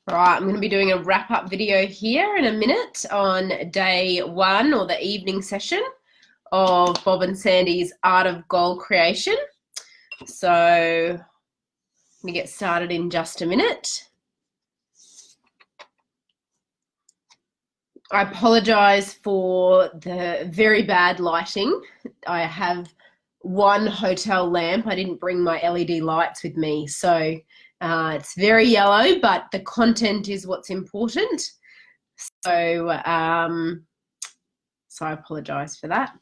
All right, I'm going to be doing a wrap-up video here in a minute on day one, or the evening session of Bob and Sandy's Art of Goal Creation. So I'm going to get started in just a minute. I apologise for the very bad lighting. I have one hotel lamp. I didn't bring my LED lights with me, so it's very yellow, but the content is what's important. So, so I apologise for that.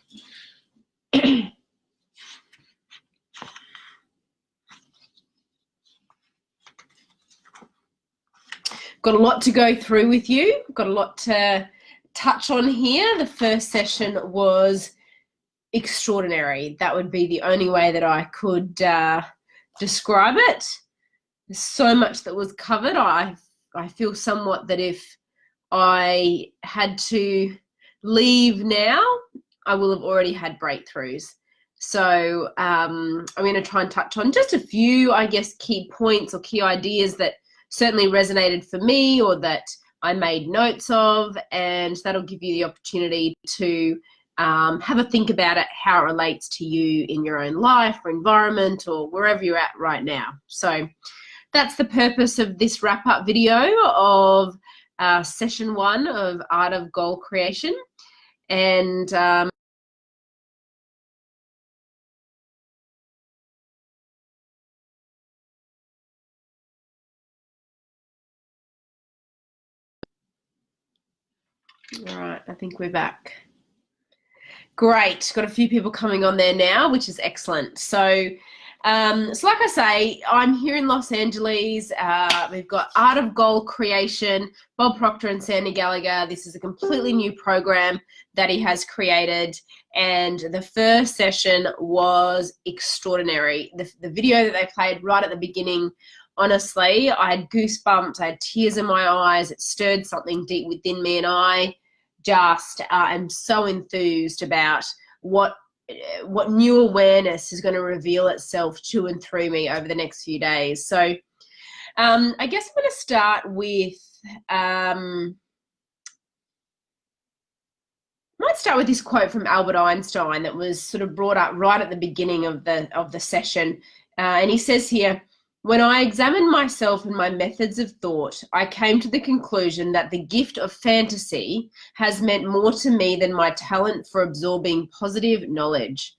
Got a lot to go through with you. Got a lot to touch on here. The first session was extraordinary. That would be the only way that I could describe it. There's so much that was covered. I feel somewhat that if I had to leave now, I will have already had breakthroughs. So I'm going to try and touch on just a few, I guess, key points or key ideas that certainly resonated for me or that I made notes of, and that'll give you the opportunity to have a think about it, how it relates to you in your own life or environment or wherever you're at right now. So that's the purpose of this wrap-up video of session one of Art of Goal Creation. And all right, I think we're back. Great, got a few people coming on there now, which is excellent. So like I say, I'm here in Los Angeles. We've got Art of Goal Creation, Bob Proctor and Sandy Gallagher. This is a completely new program that he has created. And the first session was extraordinary. The video that they played right at the beginning, honestly, I had goosebumps, I had tears in my eyes. It stirred something deep within me, and I just am so enthused about what new awareness is going to reveal itself to and through me over the next few days. So I guess I'm going to start with might start with this quote from Albert Einstein that was sort of brought up right at the beginning of the session, and he says here, "When I examined myself and my methods of thought, I came to the conclusion that the gift of fantasy has meant more to me than my talent for absorbing positive knowledge."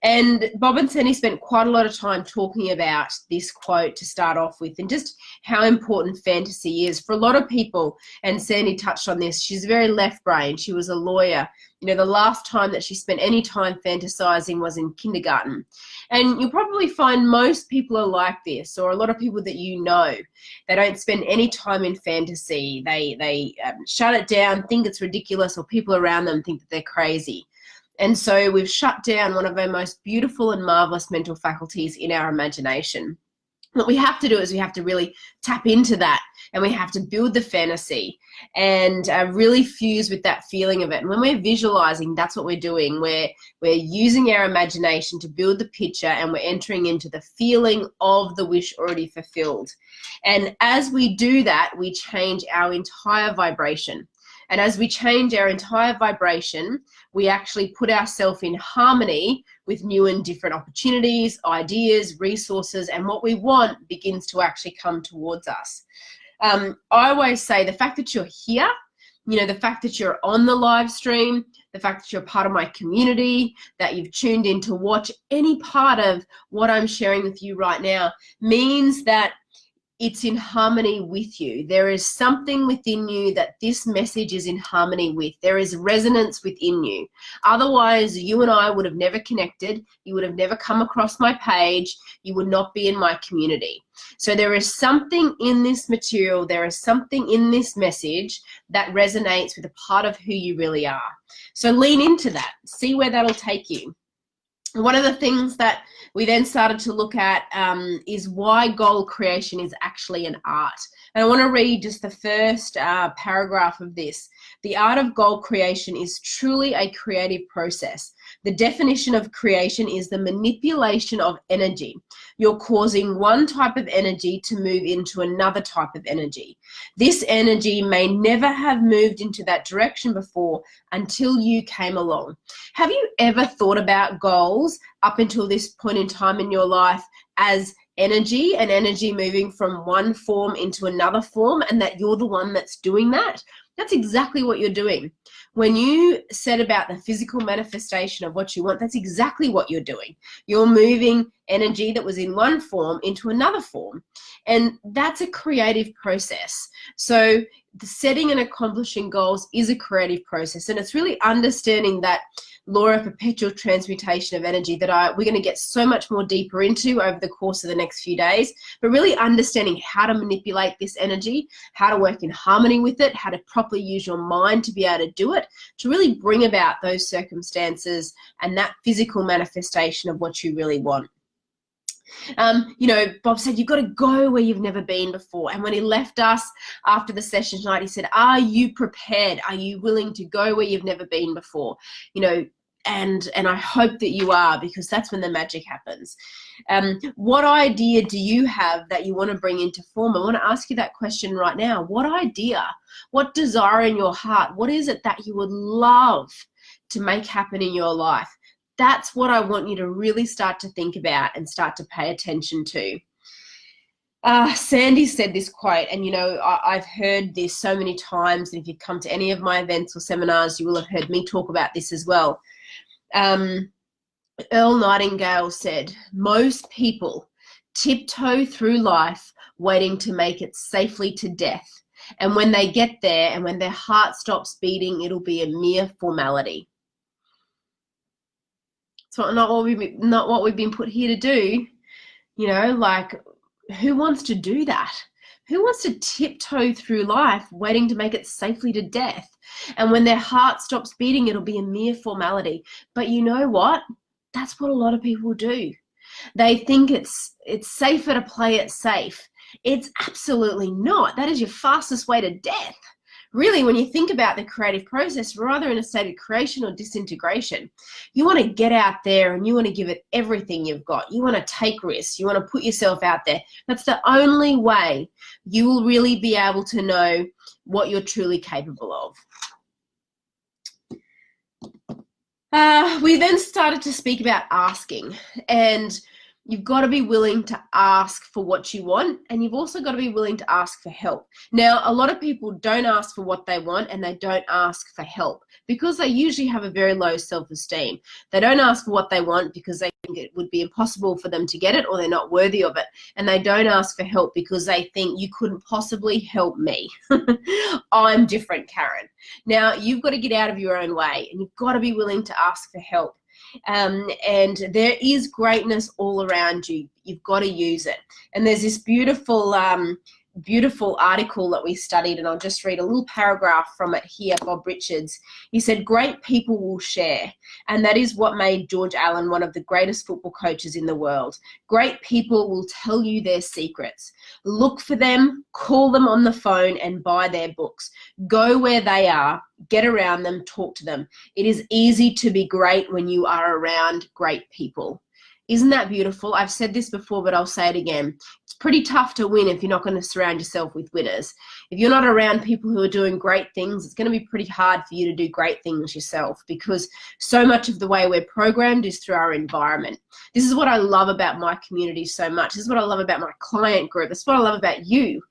And Bob and Sandy spent quite a lot of time talking about this quote to start off with, and just how important fantasy is for a lot of people. And Sandy touched on this. She's very left-brained. She was a lawyer. You know, the last time that she spent any time fantasizing was in kindergarten. And you'll probably find most people are like this, or a lot of people that you know. They don't spend any time in fantasy. They shut it down, think it's ridiculous, or people around them think that they're crazy. And so we've shut down one of our most beautiful and marvelous mental faculties in our imagination. What we have to do is we have to really tap into that, and we have to build the fantasy and really fuse with that feeling of it. And when we're visualizing, that's what we're doing. We're using our imagination to build the picture, and we're entering into the feeling of the wish already fulfilled. And as we do that, we change our entire vibration. And as we change our entire vibration, we actually put ourselves in harmony with new and different opportunities, ideas, resources, and what we want begins to actually come towards us. I always say the fact that you're here, you know, the fact that you're on the live stream, the fact that you're part of my community, that you've tuned in to watch any part of what I'm sharing with you right now, means that it's in harmony with you. There is something within you that this message is in harmony with. There is resonance within you. Otherwise, you and I would have never connected. You would have never come across my page. You would not be in my community. So there is something in this material, there is something in this message that resonates with a part of who you really are. So lean into that. See where that'll take you. One of the things that we then started to look at is why goal creation is actually an art. And I want to read just the first paragraph of this. The art of goal creation is truly a creative process. The definition of creation is the manipulation of energy. You're causing one type of energy to move into another type of energy. This energy may never have moved into that direction before until you came along. Have you ever thought about goals up until this point in time in your life as energy and energy moving from one form into another form, and that you're the one that's doing that? That's exactly what you're doing. When you set about the physical manifestation of what you want, that's exactly what you're doing. You're moving energy that was in one form into another form. And that's a creative process. So the setting and accomplishing goals is a creative process. And it's really understanding that law of perpetual transmutation of energy that we're going to get so much more deeper into over the course of the next few days, but really understanding how to manipulate this energy, how to work in harmony with it, how to properly use your mind to be able to do it, to really bring about those circumstances and that physical manifestation of what you really want. Bob said, you've got to go where you've never been before. And when he left us after the session tonight, he said, are you prepared? Are you willing to go where you've never been before? And I hope that you are, because that's when the magic happens. What idea do you have that you want to bring into form? I want to ask you that question right now. What idea, what desire in your heart, what is it that you would love to make happen in your life? That's what I want you to really start to think about and start to pay attention to. Sandy said this quote, and I've heard this so many times, and if you come to any of my events or seminars, you will have heard me talk about this as well. Earl Nightingale said, most people tiptoe through life waiting to make it safely to death. And when they get there and when their heart stops beating, it'll be a mere formality. It's not what we've been put here to do. Who wants to do that? Who wants to tiptoe through life waiting to make it safely to death? And when their heart stops beating, it'll be a mere formality. But you know what? That's what a lot of people do. They think it's safer to play it safe. It's absolutely not. That is your fastest way to death. Really, when you think about the creative process, we're either in a state of creation or disintegration. You want to get out there and you want to give it everything you've got. You want to take risks. You want to put yourself out there. That's the only way you will really be able to know what you're truly capable of. We then started to speak about asking, and you've got to be willing to ask for what you want, and you've also got to be willing to ask for help. Now, a lot of people don't ask for what they want, and they don't ask for help because they usually have a very low self-esteem. They don't ask for what they want because they think it would be impossible for them to get it, or they're not worthy of it. And they don't ask for help because they think you couldn't possibly help me. I'm different, Karen. Now, you've got to get out of your own way, and you've got to be willing to ask for help. And there is greatness all around you. You've got to use it. And there's this beautiful article that we studied, and I'll just read a little paragraph from it here. Bob Richards, he said, great people will share. And that is what made George Allen one of the greatest football coaches in the world. Great people will tell you their secrets. Look for them, call them on the phone, and buy their books. Go where they are, get around them, talk to them. It is easy to be great when you are around great people. Isn't that beautiful? I've said this before, but I'll say it again. It's pretty tough to win if you're not going to surround yourself with winners. If you're not around people who are doing great things, it's going to be pretty hard for you to do great things yourself, because so much of the way we're programmed is through our environment. This is what I love about my community so much. This is what I love about my client group. This is what I love about you,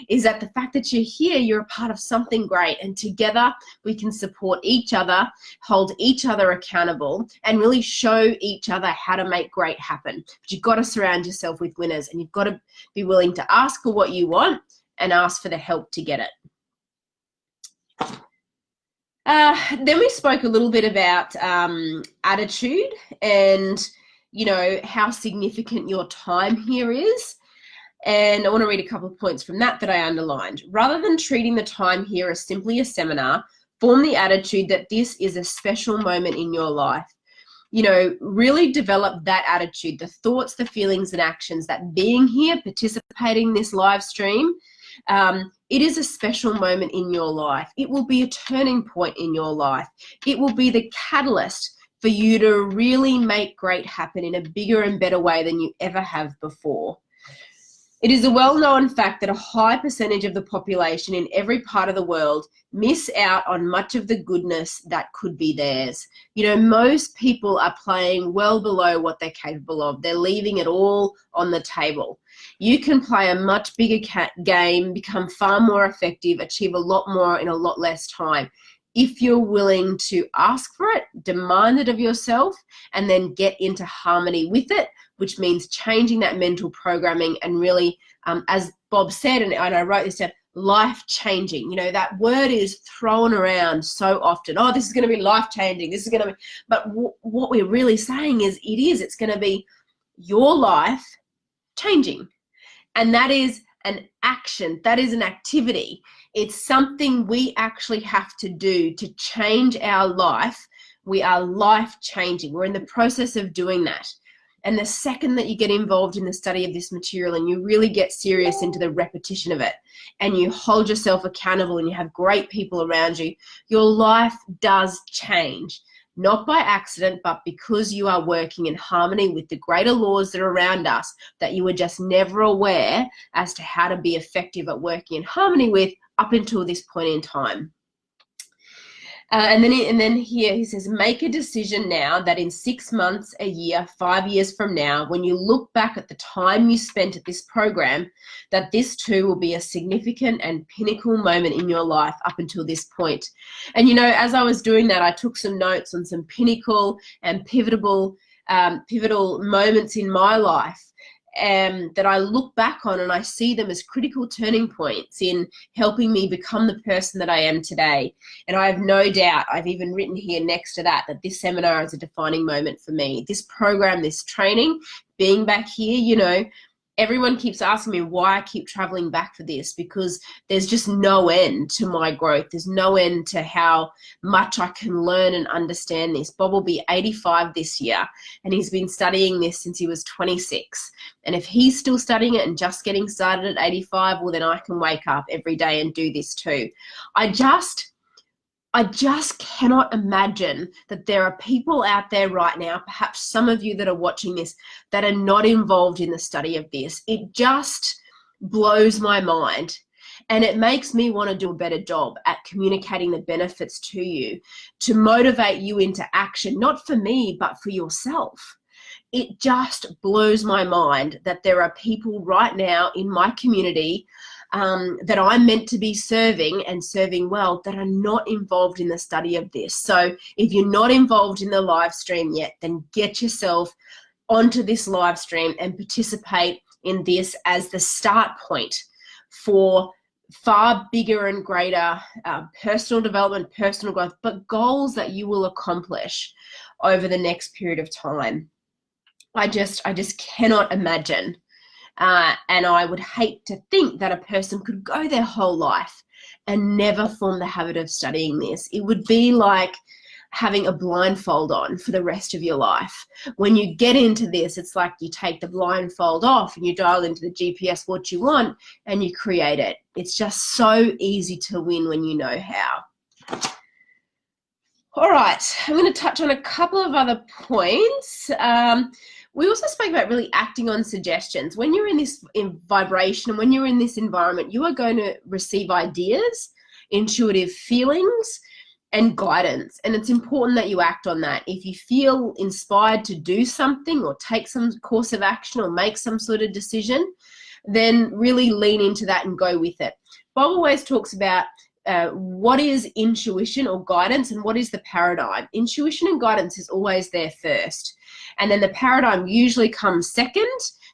is that the fact that you're here, you're a part of something great, and together we can support each other, hold each other accountable, and really show each other how to make great happen. But you've got to surround yourself with winners, and you've got to be willing to ask for what you want and ask for the help to get it. Then we spoke a little bit about attitude and, how significant your time here is. And I want to read a couple of points from that I underlined. Rather than treating the time here as simply a seminar, form the attitude that this is a special moment in your life. Really develop that attitude, the thoughts, the feelings and actions, that being here, participating in this live stream It is a special moment in your life. It will be a turning point in your life. It will be the catalyst for you to really make great happen in a bigger and better way than you ever have before. It is a well-known fact that a high percentage of the population in every part of the world miss out on much of the goodness that could be theirs. You know, most people are playing well below what they're capable of. They're leaving it all on the table. You can play a much bigger game, become far more effective, achieve a lot more in a lot less time, if you're willing to ask for it, demand it of yourself, and then get into harmony with it, which means changing that mental programming and really, as Bob said, and I wrote this down, life-changing. You know, that word is thrown around so often. Oh, this is going to be life-changing. This is going to be, but what we're really saying is it's going to be your life changing. And that is an action. That is an activity. It's something we actually have to do to change our life. We are life-changing. We're in the process of doing that. And the second that you get involved in the study of this material and you really get serious into the repetition of it and you hold yourself accountable and you have great people around you, your life does change. Not by accident, but because you are working in harmony with the greater laws that are around us that you were just never aware as to how to be effective at working in harmony with up until this point in time. And then here he says, make a decision now that in 6 months, a year, 5 years from now, when you look back at the time you spent at this program, that this too will be a significant and pinnacle moment in your life up until this point. And, you know, as I was doing that, I took some notes on some pinnacle and pivotal moments in my life. That I look back on and I see them as critical turning points in helping me become the person that I am today. And I have no doubt, I've even written here next to that this seminar is a defining moment for me. This program, this training, being back here, you know, everyone keeps asking me why I keep traveling back for this, because there's just no end to my growth. There's no end to how much I can learn and understand this. Bob will be 85 this year, and he's been studying this since he was 26. And if he's still studying it and just getting started at 85, well, then I can wake up every day and do this too. I just cannot imagine that there are people out there right now, perhaps some of you that are watching this, that are not involved in the study of this. It just blows my mind. And it makes me want to do a better job at communicating the benefits to you, to motivate you into action, not for me, but for yourself. It just blows my mind that there are people right now in my community that I'm meant to be serving and serving well that are not involved in the study of this. So if you're not involved in the live stream yet, then get yourself onto this live stream and participate in this as the start point for far bigger and greater personal development, personal growth, but goals that you will accomplish over the next period of time. I just cannot imagine. And I would hate to think that a person could go their whole life and never form the habit of studying this. It would be like having a blindfold on for the rest of your life. When you get into this, it's like you take the blindfold off and you dial into the GPS what you want and you create it. It's just so easy to win when you know how. All right, I'm going to touch on a couple of other points. We also spoke about really acting on suggestions. When you're in this vibration and when you're in this environment, you are going to receive ideas, intuitive feelings, and guidance. And it's important that you act on that. If you feel inspired to do something or take some course of action or make some sort of decision, then really lean into that and go with it. Bob always talks about what is intuition or guidance and what is the paradigm. Intuition and guidance is always there first. And then the paradigm usually comes second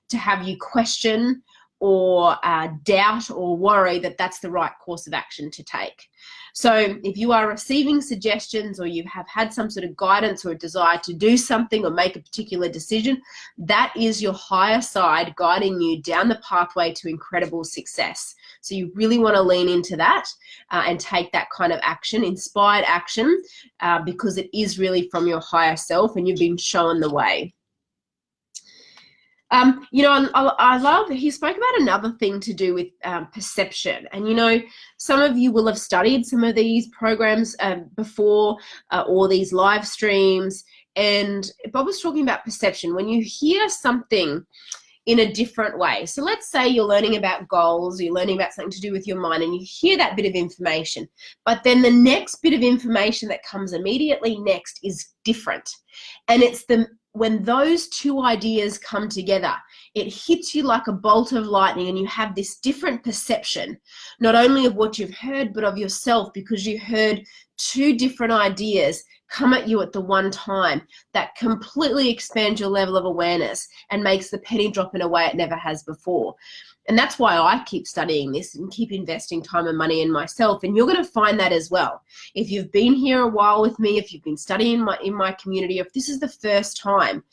to have you question or doubt or worry that that's the right course of action to take. So if you are receiving suggestions or you have had some sort of guidance or a desire to do something or make a particular decision, that is your higher side guiding you down the pathway to incredible success. So you really want to lean into that and take that kind of action, inspired action, because it is really from your higher self and you've been shown the way. I love, he spoke about another thing to do with perception. And, some of you will have studied some of these programs before, or these live streams. And Bob was talking about perception. When you hear something in a different way. So let's say you're learning about goals, you're learning about something to do with your mind, and you hear that bit of information, but then the next bit of information that comes immediately next is different. And it's when those two ideas come together, it hits you like a bolt of lightning, and you have this different perception, not only of what you've heard, but of yourself, because you heard two different ideas come at you at the one time. That completely expands your level of awareness and makes the penny drop in a way it never has before. And that's why I keep studying this and keep investing time and money in myself. And you're going to find that as well. If you've been here a while with me, if you've been studying in my community, if this is the first time,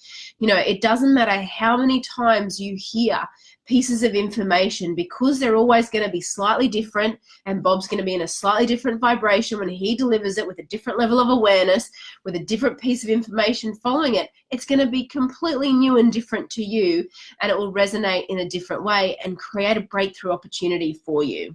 it doesn't matter how many times you hear pieces of information, because they're always going to be slightly different, and Bob's going to be in a slightly different vibration when he delivers it, with a different level of awareness, with a different piece of information following it. It's going to be completely new and different to you, and it will resonate in a different way and create a breakthrough opportunity for you.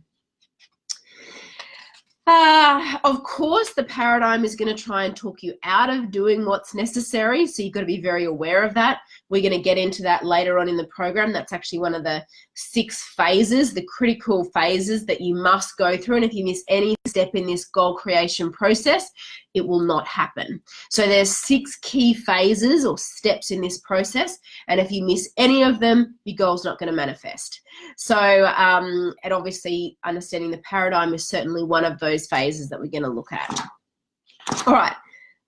Of course, the paradigm is going to try and talk you out of doing what's necessary, so you've got to be very aware of that. We're going to get into that later on in the program. That's actually one of the 6 phases, the critical phases that you must go through. And if you miss any step in this goal creation process, it will not happen. So there's 6 key phases or steps in this process. And if you miss any of them, your goal's not going to manifest. So, and obviously understanding the paradigm is certainly one of those phases that we're going to look at. All right.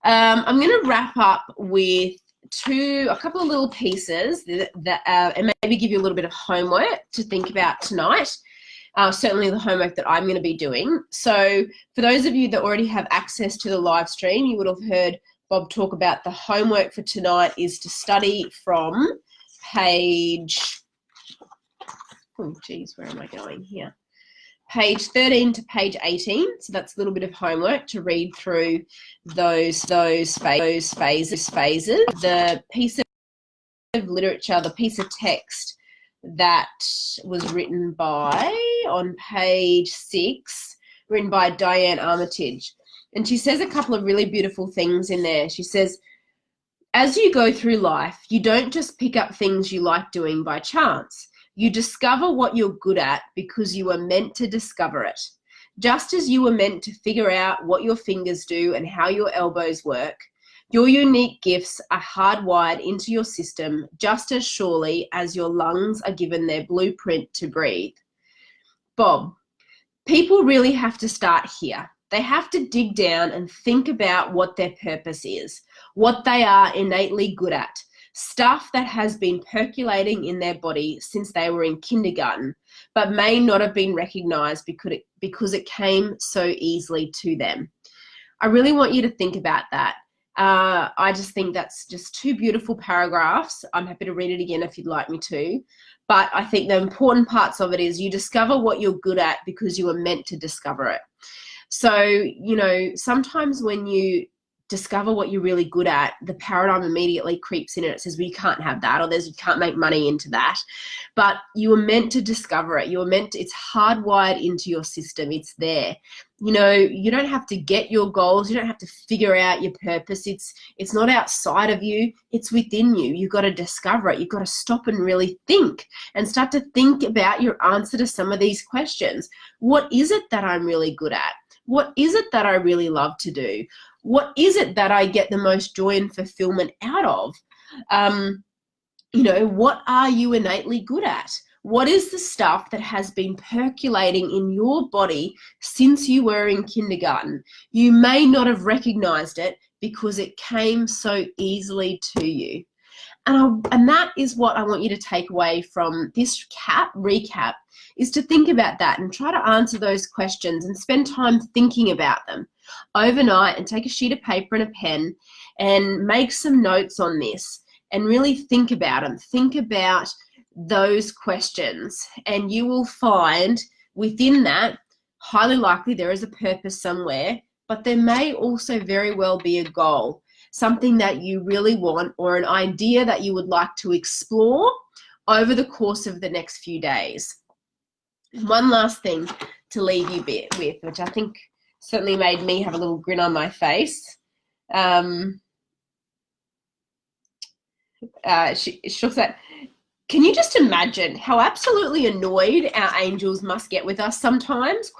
I'm going to wrap up with a couple of little pieces that and maybe give you a little bit of homework to think about tonight. Certainly the homework that I'm going to be doing. So for those of you that already have access to the live stream, you would have heard Bob talk about the homework for tonight is to study from page, oh geez, where am I going here? Page 13 to page 18. So that's a little bit of homework to read through those phases. The piece of literature, the piece of text that was written on page 6, written by Diane Armitage. And she says a couple of really beautiful things in there. She says, as you go through life, you don't just pick up things you like doing by chance. You discover what you're good at because you were meant to discover it. Just as you were meant to figure out what your fingers do and how your elbows work, your unique gifts are hardwired into your system just as surely as your lungs are given their blueprint to breathe. Bob, people really have to start here. They have to dig down and think about what their purpose is, what they are innately good at. Stuff that has been percolating in their body since they were in kindergarten, but may not have been recognized because it came so easily to them. I really want you to think about that. I just think that's just 2 beautiful paragraphs. I'm happy to read it again if you'd like me to. But I think the important parts of it is you discover what you're good at because you were meant to discover it. So, sometimes when you discover what you're really good at, the paradigm immediately creeps in and it says, well, you can't have that, or you can't make money into that. But you were meant to discover it. It's hardwired into your system. It's there. You don't have to get your goals. You don't have to figure out your purpose. It's not outside of you. It's within you. You've got to discover it. You've got to stop and really think and start to think about your answer to some of these questions. What is it that I'm really good at? What is it that I really love to do? What is it that I get the most joy and fulfillment out of? What are you innately good at? What is the stuff that has been percolating in your body since you were in kindergarten? You may not have recognized it because it came so easily to you. And that is what I want you to take away from this recap, is to think about that and try to answer those questions and spend time thinking about them overnight, and take a sheet of paper and a pen and make some notes on this and really think about them. Think about those questions, and you will find within that, highly likely there is a purpose somewhere, but there may also very well be a goal. something that you really want, or an idea that you would like to explore over the course of the next few days. One last thing to leave you with, which I think certainly made me have a little grin on my face. She looks at, can you just imagine how absolutely annoyed our angels must get with us sometimes? ?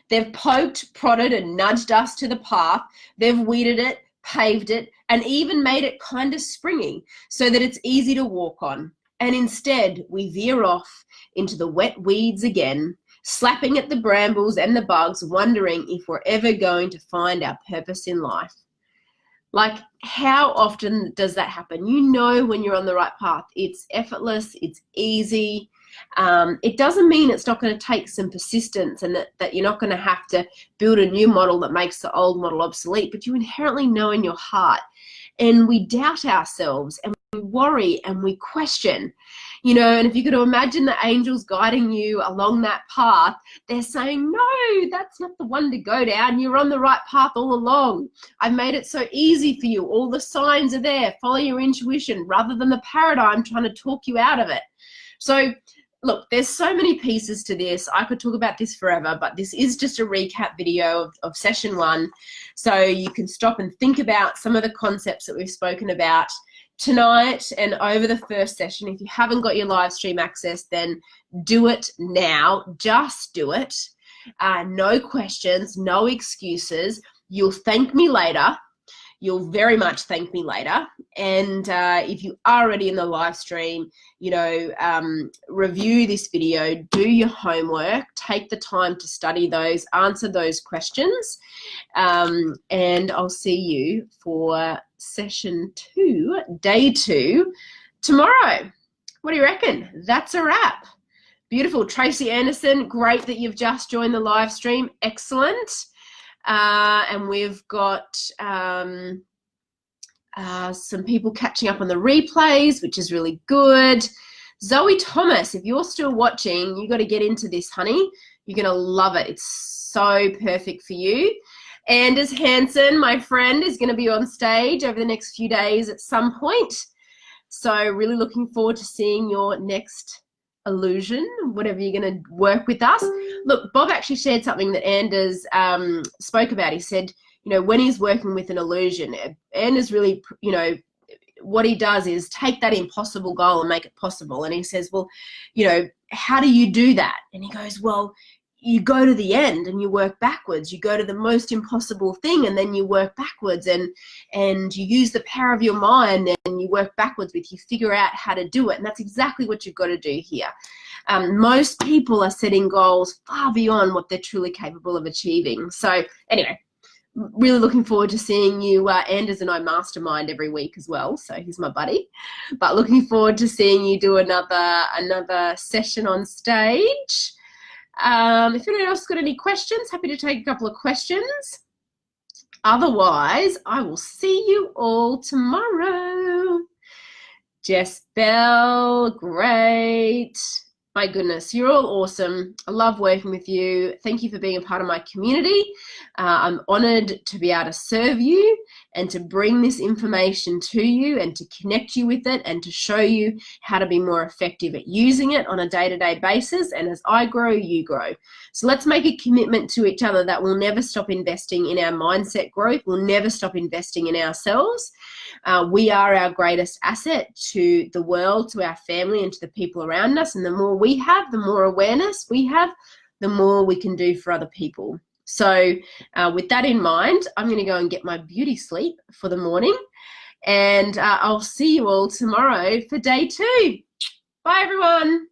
They've poked, prodded, and nudged us to the path. They've weeded it, paved it, and even made it kind of springy so that it's easy to walk on. And instead, we veer off into the wet weeds again, slapping at the brambles and the bugs, wondering if we're ever going to find our purpose in life. Like, how often does that happen? You know when you're on the right path. It's effortless, it's easy. It doesn't mean it's not going to take some persistence and that you're not going to have to build a new model that makes the old model obsolete, but you inherently know in your heart. And we doubt ourselves and we worry and we question, you know, and if you could imagine the angels guiding you along that path, they're saying, no, that's not the one to go down. You're on the right path all along. I've made it so easy for you. All the signs are there. Follow your intuition rather than the paradigm trying to talk you out of it. So look, there's so many pieces to this. I could talk about this forever, but this is just a recap video of session 1. So you can stop and think about some of the concepts that we've spoken about tonight and over the first session. If you haven't got your live stream access, then do it now. Just do it. No questions, no excuses. You'll thank me later. You'll very much thank me later. And if you are already in the live stream, you know, review this video, do your homework, take the time to study those, answer those questions, and I'll see you for session 2, day 2, tomorrow. What do you reckon? That's a wrap. Beautiful. Tracy Anderson, great that you've just joined the live stream. Excellent. And we've got some people catching up on the replays, which is really good. Zoe Thomas, if you're still watching, you got to get into this, honey. You're going to love it. It's so perfect for you. Anders Hansen, my friend, is going to be on stage over the next few days at some point. So really looking forward to seeing your next illusion, whatever you're going to work with us. Look, Bob actually shared something that Anders spoke about. He said, you know, when he's working with an illusion, Anders really, you know, what he does is take that impossible goal and make it possible. And he says, well, you know, how do you do that? And he goes, well, you go to the end and you work backwards. You go to the most impossible thing and then you work backwards, and you use the power of your mind and you work backwards you figure out how to do it. And that's exactly what you've got to do here. Most people are setting goals far beyond what they're truly capable of achieving. So anyway, really looking forward to seeing you. Anders and I mastermind every week as well, so he's my buddy. But looking forward to seeing you do another session on stage. If anyone else got any questions, happy to take a couple of questions. Otherwise, I will see you all tomorrow. Jess Bell, great. My goodness, you're all awesome. I love working with you. Thank you for being a part of my community. I'm honored to be able to serve you and to bring this information to you and to connect you with it and to show you how to be more effective at using it on a day-to-day basis. And as I grow, you grow. So let's make a commitment to each other that we'll never stop investing in our mindset growth. We'll never stop investing in ourselves. We are our greatest asset to the world, to our family, and to the people around us. And the more we have, the more awareness we have, the more we can do for other people. So with that in mind, I'm going to go and get my beauty sleep for the morning. And I'll see you all tomorrow for day 2. Bye, everyone.